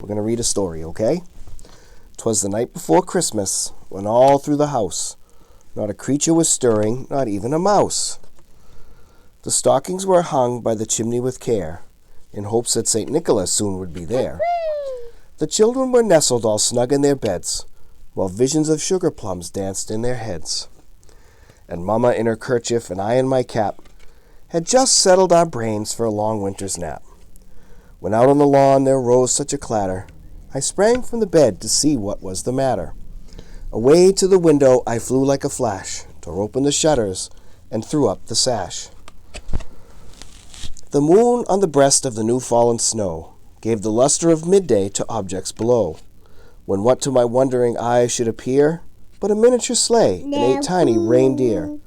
We're going to read a story, okay? 'Twas the night before Christmas, when all through the house not a creature was stirring, not even a mouse. The stockings were hung by the chimney with care, in hopes that St. Nicholas soon would be there. The children were nestled all snug in their beds, while visions of sugar plums danced in their heads. And Mamma in her kerchief and I in my cap had just settled our brains for a long winter's nap. When out on the lawn there rose such a clatter, I sprang from the bed to see what was the matter. Away to the window I flew like a flash, tore open the shutters, and threw up the sash. The moon on the breast of the new-fallen snow gave the luster of midday to objects below, when what to my wondering eyes should appear but a miniature sleigh and 8 tiny reindeer.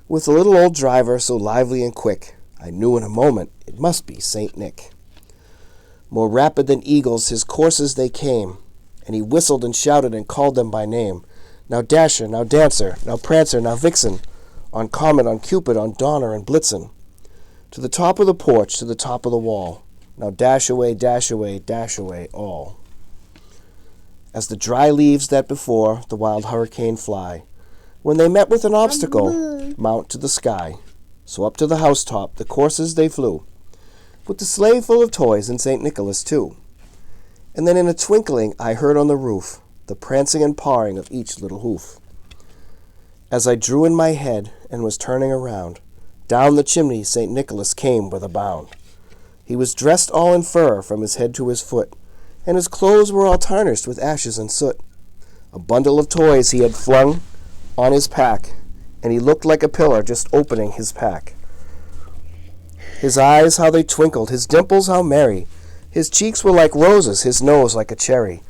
With a little old driver so lively and quick, I knew in a moment it must be St. Nick. More rapid than eagles his coursers they came, and he whistled and shouted and called them by name. Now Dasher, now Dancer, now Prancer, now Vixen, on Comet, on Cupid, on Donner and Blitzen. To the top of the porch, to the top of the wall, now dash away, all. As the dry leaves that before the wild hurricane fly, when they met with an obstacle, mount to the sky. So up to the housetop the coursers they flew, with the sleigh full of toys and St. Nicholas too. And then in a twinkling I heard on the roof the prancing and pawing of each little hoof. As I drew in my head and was turning around, down the chimney St. Nicholas came with a bound. He was dressed all in fur from his head to his foot, and his clothes were all tarnished with ashes and soot. A bundle of toys he had flung on his pack, and he looked like a pillar just opening his pack. His eyes, how they twinkled, his dimples, how merry. His cheeks were like roses, his nose like a cherry.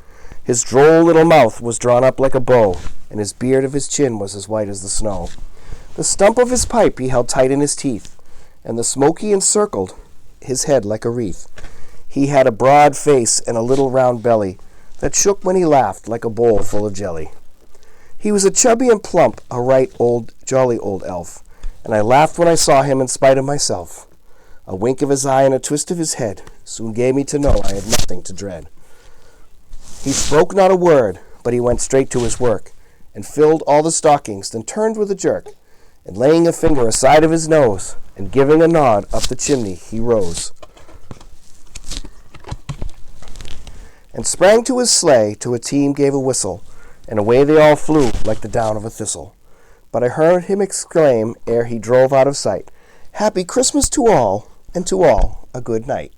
His droll little mouth was drawn up like a bow, and his beard of his chin was as white as the snow. The stump of his pipe he held tight in his teeth, and the smoke he encircled his head like a wreath. He had a broad face and a little round belly that shook when he laughed like a bowl full of jelly. He was a chubby and plump, a right jolly old elf, and I laughed when I saw him in spite of myself. A wink of his eye and a twist of his head soon gave me to know I had nothing to dread. He spoke not a word, but he went straight to his work, and filled all the stockings, then turned with a jerk, and laying a finger aside of his nose, and giving a nod up the chimney, he rose, and sprang to his sleigh, to a team gave a whistle, and away they all flew like the down of a thistle. But I heard him exclaim, ere he drove out of sight, "Happy Christmas to all, and to all a good night."